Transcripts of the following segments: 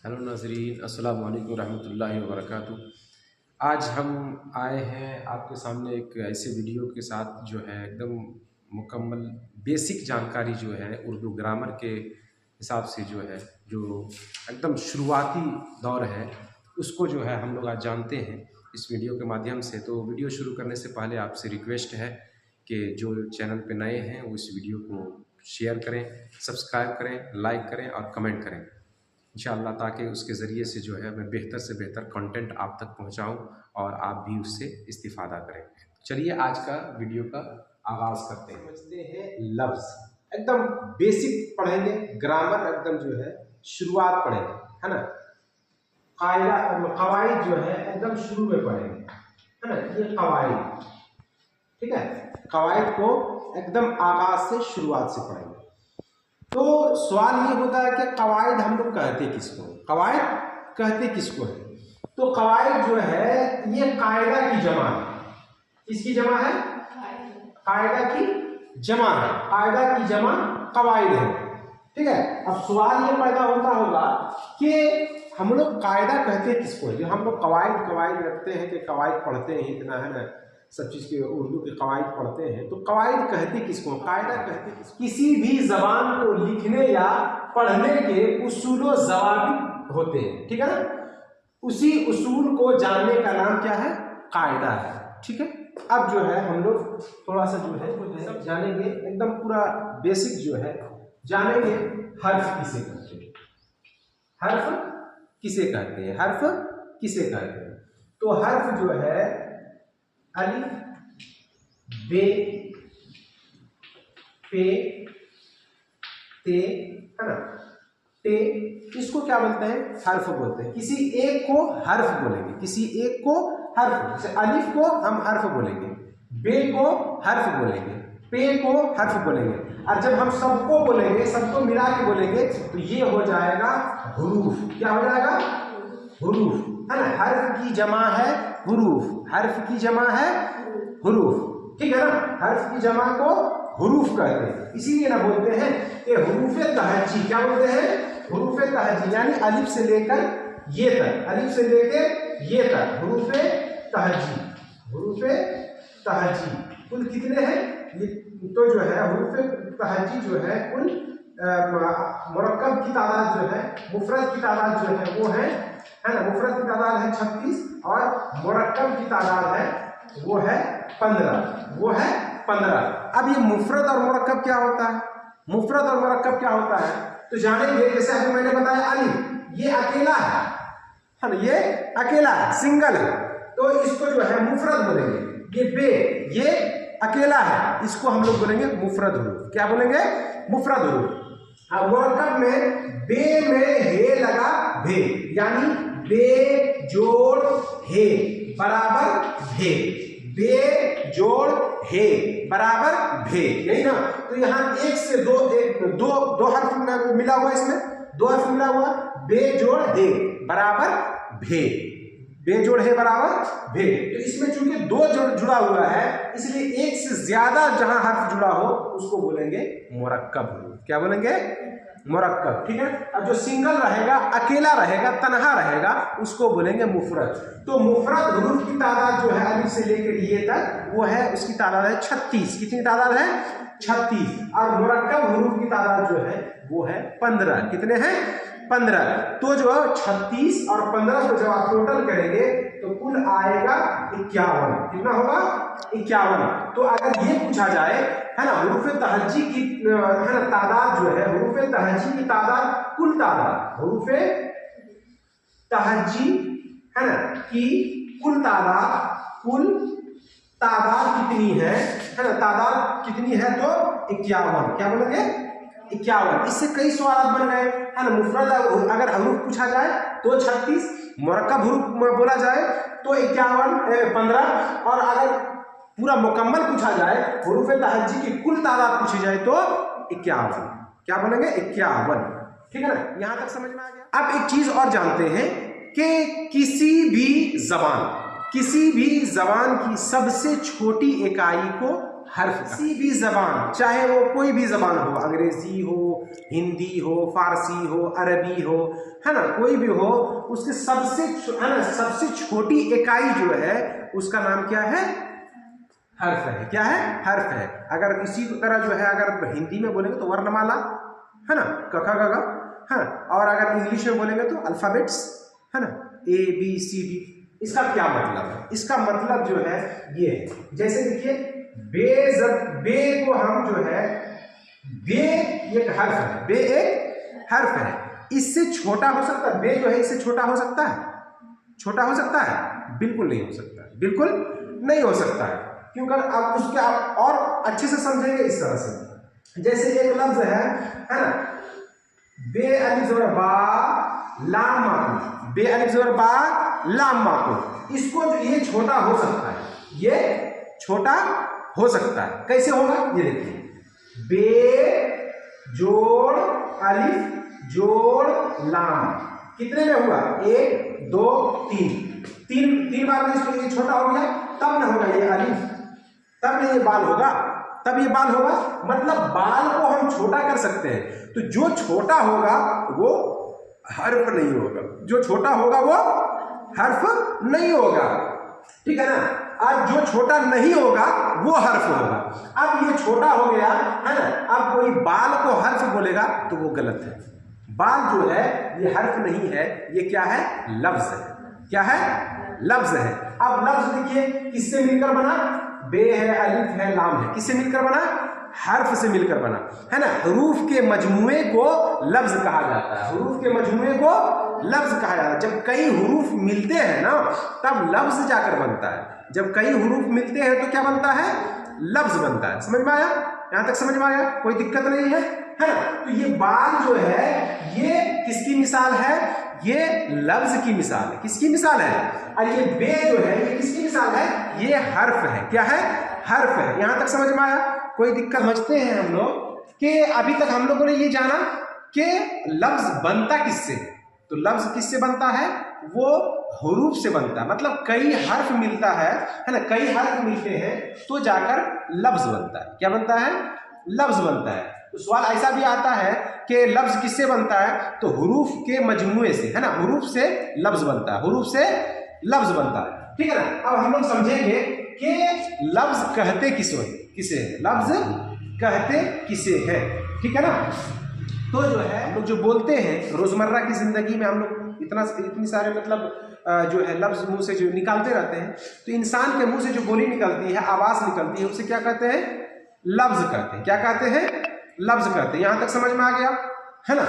Hello नाज़रीन, अस्सलाम वालेकुम रहमतुल्लाहि व बरकातुहू। आज हम आए हैं आपके सामने एक ऐसे वीडियो के साथ जो है एकदम मुकम्मल बेसिक जानकारी जो है उर्दू ग्रामर के हिसाब से जो है जो एकदम शुरुआती दौर है उसको जो है हम लोग आज जानते हैं इस वीडियो के माध्यम से। तो वीडियो शुरू करने से पहले आपसे रिक्वेस्ट है कि जो चैनल पे नए हैं वो इस वीडियो को शेयर करें, सब्सक्राइब करें, लाइक करें और कमेंट करें इंशाअल्लाह, ताकि उसके ज़रिए से जो है मैं बेहतर से बेहतर कंटेंट आप तक पहुंचाऊं और आप भी उससे इस्तिफ़ादा करें। चलिए आज का वीडियो का आगाज़ करते हैं। समझते हैं लफ्ज़ एकदम बेसिक पढ़ेंगे, ग्रामर एकदम जो है शुरुआत पढ़ेंगे, है ना। कायदा कवाइद जो है एकदम शुरू में पढ़ेंगे, है ना। ये कवाइद, ठीक है, कवाइद को एकदम आगाज़ से शुरुआत से पढ़ेंगे। तो सवाल ये होता है कि कवाइद हम लोग कहते किसको, कवाइद कहते किसको है। तो कवाइद जो है ये कायदा की जमा है। किसकी जमा है? कायदा की जमा है। कायदा की जमा कवाइद है, ठीक है। अब सवाल ये पैदा होता होगा कि हम लोग कायदा कहते किसको है। जो हम लोग कवाइद रखते हैं कि कवाइद पढ़ते हैं इतना, है ना, सब चीज़ के उर्दू के कवाइद पढ़ते हैं, तो कवाइद कहते किसको, कायदा कहते किसको। किसी भी जबान को लिखने या पढ़ने के उसूल व ज़वाबित होते हैं, ठीक है ना। उसी उसूल को जानने का नाम क्या है? कायदा है, ठीक है। अब जो है हम लोग थोड़ा सा जो है जानेंगे, एकदम पूरा बेसिक जो है जानेंगे। हर्फ किसे कहते हैं? हर्फ किसे कहते हैं? हर्फ किसे कहते हैं? तो हर्फ जो है अलिफ, बे, पे, ते, है ना, टे, इसको क्या बोलते हैं? हर्फ बोलते हैं। किसी एक को हर्फ बोलेंगे, किसी एक को हर्फ। जैसे अलिफ को हम हर्फ बोलेंगे, बे को हर्फ बोलेंगे, पे को हर्फ बोलेंगे, और जब हम सबको बोलेंगे, सबको मिला के बोलेंगे, तो ये हो जाएगा हुरूफ। क्या हो जाएगा? हुरूफ, है ना। हर्फ की जमा है हुरूफ, हर्फ की जमा है हुरूफ, ठीक है ना। हर्फ की जमा को हुरूफ कहते हैं। इसीलिए ना बोलते हैं कि हुरूफे तहज्जी। क्या बोलते हैं? हुरूफे तहज्जी, यानी अलिफ से लेकर ये तक, अलिफ से लेकर ये तक हुरूफे तहज्जी। हुरूफे तहज्जी कुल कितने हैं? ये तो जो है हुरूफे तहज्जी जो है कुल मुरक्कब की तादाद जो है, मुफरद की तादाद जो है वो है ना। मुफरद की तादाद है 36 और मुरक्कब की तादाद है वो है 15, वो है 15। अब ये मुफरद और मुरक्कब क्या होता है? मुफरद और मुरक्कब क्या होता है तो जानेंगे। जैसे अभी मैंने बताया अलिफ ये अकेला है ना, ये अकेला है, सिंगल है, तो इसको जो है मुफरद बोलेंगे। ये बे ये अकेला है, इसको हम लोग बोलेंगे मुफरद हुरूफ। क्या बोलेंगे? मुफरद हुरूफ। अब मुरक्कब में बे में हे लगा भे, यानी बे जोड़ हे बराबर भे, बे जोड़ हे बराबर भे, यही ना। तो यहाँ एक से दो हर्फ मिला हुआ, इसमें दो हर्फ मिला हुआ, बे जोड़ हे बराबर भे, बे जोड़ है बराबर भे। तो इसमें चूंकि दो जुड़ा हुआ है, इसलिए एक से ज्यादा जहां हर्फ जुड़ा हो उसको बोलेंगे मुरक्कब हुरूफ। क्या बोलेंगे? मुरक्कब, ठीक है। अब जो सिंगल रहेगा, अकेला रहेगा, तन्हा रहेगा, उसको बोलेंगे मुफरद। तो मुफरद हुरूफ की तादाद जो है अलिफ से लेकर ये तक वो है, उसकी तादाद है 36। कितनी तादाद है? 36। और मुरक्कब हुरूफ की तादाद जो है वो है 15। कितने हैं? 15। तो जो 36 और 15 को जब आप टोटल करेंगे तो कुल आएगा 51। कितना होगा? 51। तो अगर ये पूछा जाए, है ना, हुरूफे तहज्जी की, है ना, तादाद जो है, हुरूफे तहज्जी की तादाद, कुल तादाद, हुरूफे तहज्जी, है ना, की कुल तादाद कितनी है ना, तादाद कितनी है? तो 51। क्या बोलेंगे? 51। इससे कई सवाल बन गए, है ना। मुफरद अगर हुरूफ पूछा जाए तो 36, मुरक्कब हुरूफ बोला जाए तो 51 15, और अगर पूरा मुकम्मल पूछा जाए, हुरूफे तहज्जी की कुल तादाद पूछी जाए तो 51। क्या बोलेंगे? 51, ठीक है ना। यहां तक समझ में आ गया। अब एक चीज और जानते हैं कि किसी भी जबान की सबसे छोटी इकाई को हर्फ, किसी भी जबान, चाहे वो कोई भी जबान हो, अंग्रेजी हो, हिंदी हो, फारसी हो, अरबी हो, है ना, कोई भी हो, उसके सबसे है ना सबसे छोटी इकाई जो है उसका नाम क्या है? हर्फ है। क्या है? हर्फ है। अगर इसी तरह जो है अगर हिंदी में बोलेंगे तो वर्णमाला, है ना, क ख ग घ, है ना, और अगर इंग्लिश में बोलेंगे तो अल्फाबेट्स, है ना, ABCD। इसका क्या मतलब है? इसका मतलब जो है ये है, जैसे देखिए बे को हम जो है बे एक हर्फ है, बे एक हर्फ है, इससे छोटा हो सकता है? बे जो है इससे छोटा हो सकता है? छोटा हो सकता है? बिल्कुल नहीं हो सकता है, बिल्कुल नहीं हो सकता है। क्योंकि आप उसके आप और अच्छे से समझेंगे इस तरह से, जैसे एक लफ्ज है ना, बे अलिफ ज़बर बा लाम माकू, बे अलिफ ज़बर बा लाम माकू, इसको ये छोटा हो सकता है, ये छोटा हो सकता है। कैसे होगा? ये देखिए, बे जोड़ अलिफ जोड़ लाम, कितने में हुआ? 1 2 3 बार में इसको ये छोटा हो गया, तब ना होगा ये अलिफ, तब नहीं ये बाल होगा, तब ये बाल होगा। मतलब बाल को हम छोटा कर सकते हैं, तो जो छोटा होगा वो हर्फ नहीं होगा, जो छोटा होगा वो हर्फ नहीं होगा, ठीक है ना। अब जो छोटा नहीं होगा वो हर्फ होगा। अब ये छोटा हो गया, है ना, अब कोई बाल को हर्फ बोलेगा तो वो गलत है। बाल जो है ये हर्फ नहीं है, ये क्या है? लफ्ज है। क्या है? लफ्ज है। अब लफ्ज देखिए किससे मिलकर बना? बे है, अलिफ है, लाम है, किससे मिलकर बना? हर्फ से मिलकर बना, है ना। हरूफ के मजमुए को लफ्ज कहा जाता है, हरूफ के मजमुए को लफ्ज कहा जाता है। जब कई हरूफ मिलते हैं ना तब लफ्ज जाकर बनता है, जब कई हरूफ मिलते हैं तो क्या बनता है? लफ्ज बनता है। समझ में आया? यहां तक समझ में आया? कोई दिक्कत नहीं है, है ना। तो ये बाल जो है ये किसकी मिसाल है? ये लफ्ज की मिसाल है। किसकी मिसाल है? और ये बे जो है ये किसकी मिसाल है? ये हर्फ है। क्या है? हर्फ है। यहां तक समझ में आया? कोई दिक्कत? समझते हैं हम लोग कि अभी तक हम लोगों ने ये जाना कि लफ्ज बनता किससे, तो लफ्ज किससे बनता है? वो हरूफ से बनता है। मतलब कई हर्फ मिलता है ना, कई हर्फ मिलते हैं तो जाकर लफ्ज बनता है। क्या बनता है? लफ्ज बनता है। तो सवाल ऐसा भी आता है कि लफ्ज किससे बनता है? तो हरूफ के मजमुए से, है ना, हरूफ से लफ्ज बनता है, हरूफ से लफ्ज बनता है, ठीक है ना। अब हम लोग समझेंगे कि लफ्ज कहते किसे है, लफ्ज कहते किसे है, ठीक है ना। तो जो है हम लोग जो बोलते हैं रोजमर्रा की जिंदगी में हम लोग इतनी सारे मतलब जो है लफ्ज मुंह से जो निकालते रहते हैं, तो इंसान के मुंह से जो बोली निकलती है, आवाज निकलती है, उसे क्या कहते हैं? लफ्ज कहते हैं। क्या कहते हैं? लफ्ज कहते हैं। यहां तक समझ में आ गया, है ना।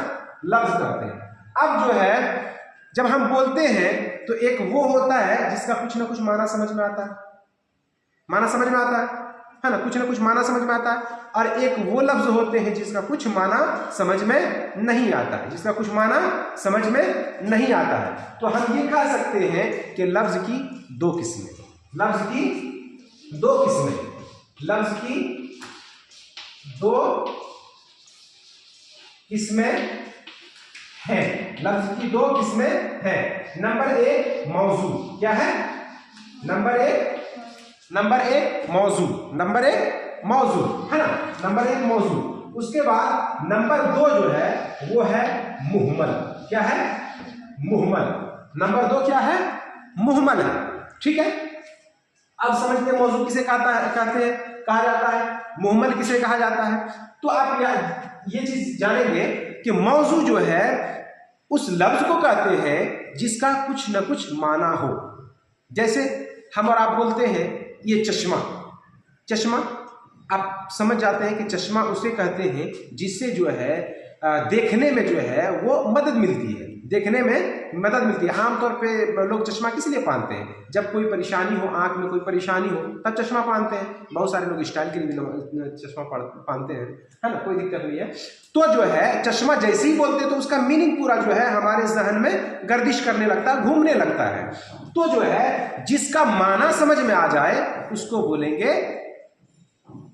लफ्ज कहते हैं। अब जो है जब हम बोलते हैं तो एक वो होता है जिसका कुछ ना कुछ माना समझ में आता है, माना समझ में आता है ना, कुछ ना कुछ माना समझ में आता है। और एक वो लफ्ज होते हैं जिसका कुछ माना समझ में नहीं आता है, जिसका कुछ माना समझ में नहीं आता है। तो हम ये कह सकते हैं कि लफ्ज की दो किस्में, लफ्ज की दो किस्में, लफ्ज की दो किस्में हैं, लफ्ज की दो किस्में हैं। नंबर 1 मौजू। क्या है? नंबर एक मौजू, नंबर 1 मौजू, है ना, नंबर 1 मौजू। उसके बाद नंबर 2 जो है वो है मुहमल। क्या है? मुहमल। नंबर 2 क्या है? मुहमल है, ठीक है। अब समझते हैं मौजू किसे कहा जाता है, मुहमल किसे कहा जाता है। तो आप ये चीज जानेंगे कि मौजू जो है उस लफ्ज को कहते हैं जिसका कुछ न कुछ माना हो। जैसे हम और आप बोलते हैं ये चश्मा, चश्मा आप समझ जाते हैं कि चश्मा उसे कहते हैं जिससे जो है देखने में जो है वो मदद मिलती है, देखने में मदद मिलती है। आमतौर पे लोग चश्मा किस लिए पहनते हैं? जब कोई परेशानी हो, आंख में कोई परेशानी हो तब चश्मा पहनते हैं। बहुत सारे लोग स्टाइल के लिए भी चश्मा पहनते हैं, है ना, कोई दिक्कत नहीं है। तो जो है चश्मा जैसे ही बोलते हैं तो उसका मीनिंग पूरा जो है हमारे जहन में गर्दिश करने लगता है, घूमने लगता है। तो जो है जिसका माना समझ में आ जाए उसको बोलेंगे,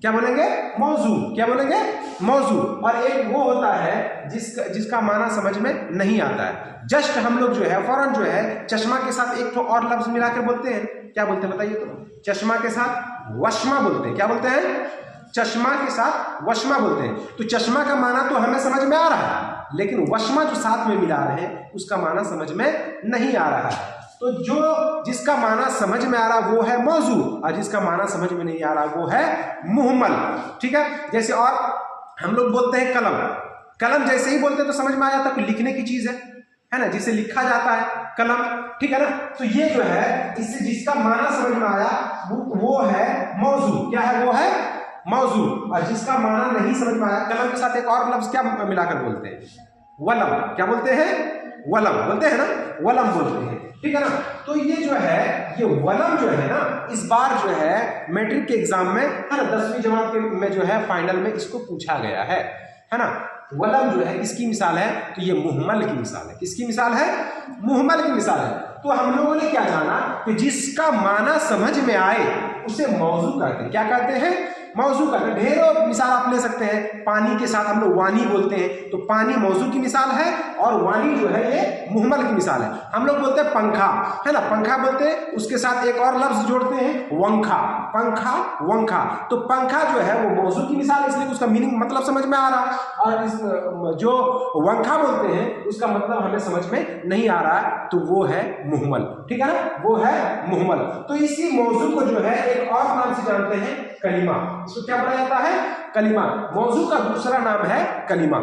क्या बोलेंगे? मौजू। क्या बोलेंगे? मौजू। और एक वो होता है जिसका माना समझ में नहीं आता है। जस्ट हम लोग जो है फौरन जो है चश्मा के साथ एक तो और लफ्ज मिलाकर बोलते हैं। क्या बोलते हैं बताइए? तो चश्मा के साथ वश्मा बोलते हैं। क्या बोलते हैं? चश्मा के साथ वशमा बोलते हैं। तो चश्मा का माना तो हमें समझ में आ रहा है, लेकिन वशमा जो साथ में मिला रहे हैं उसका माना समझ में नहीं आ रहा है। तो जो जिसका माना समझ में आ रहा वो है मौजू, और जिसका माना समझ में नहीं आ रहा वो है मुहम्मल। ठीक है, जैसे और हम लोग बोलते हैं कलम, कलम जैसे ही बोलते हैं तो समझ में आ जाता है कि लिखने की चीज है ना, जिसे लिखा जाता है कलम। ठीक है ना, तो ये जो है इससे जिसका माना समझ में आया वो है मौजू। क्या है? वो है मौजू। और जिसका माना नहीं समझ में आया, कलम के साथ एक और लफ्ज क्या मिलाकर बोलते हैं? वलम। क्या बोलते हैं? वलम बोलते हैं ना, वलम बोलते हैं। ठीक है ना, तो ये जो है ये वलम जो है ना, इस बार जो है मैट्रिक के एग्जाम में है ना 10वीं जमात में जो है फाइनल में इसको पूछा गया है ना। वलम जो है किसकी मिसाल है? तो ये मुहम्मल की मिसाल है। किसकी मिसाल है? मुहम्मल की मिसाल है। तो हम लोगों ने क्या जाना कि जिसका माना समझ में आए उसे मौजू कहते हैं। क्या कहते हैं? मौजू कहते हैं। ढेरों मिसाल आप ले सकते हैं। पानी के साथ हम लोग वानी बोलते हैं, तो पानी मौजू की मिसाल है और वानी जो है ये मुहम्मल की मिसाल है। हम लोग बोलते हैं पंखा, है ना, पंखा बोलते हैं, उसके साथ एक और लफ्ज जोड़ते हैं वंखा, पंखा वंखा। तो पंखा जो है वो मौजू की मिसाल है, इसलिए उसका मीनिंग मतलब समझ में आ रहा है, और इस जो वंखा बोलते हैं उसका मतलब हमें समझ में नहीं आ रहा है, तो वो है मुहम्मल। ठीक है ना, वो है मुहम्मल। तो इसी मौजू को जो है एक और नाम से जानते हैं, कलिमा। इसको क्या बोला जाता है? कलिमा। मौजू का दूसरा नाम है कलिमा।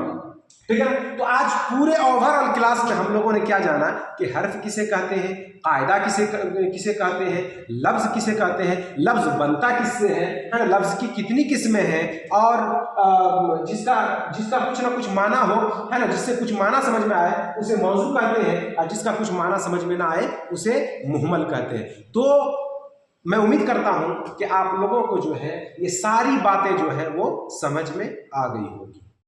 ठीक है, तो आज पूरे ओवरऑल क्लास में हम लोगों ने क्या जाना कि हर्फ किसे कहते हैं, कायदा किसे कहते हैं, लफ्ज किसे कहते हैं, लफ्ज बनता किससे है ना, लफ्ज की कितनी किस्में हैं, और जिसका कुछ ना कुछ माना हो, है ना, जिससे कुछ माना समझ में आए उसे मौजू कहते हैं, और जिसका कुछ माना समझ में ना आए उसे मुहम्मल कहते हैं। तो मैं उम्मीद करता हूं कि आप लोगों को जो है ये सारी बातें जो है वो समझ में आ गई होगी।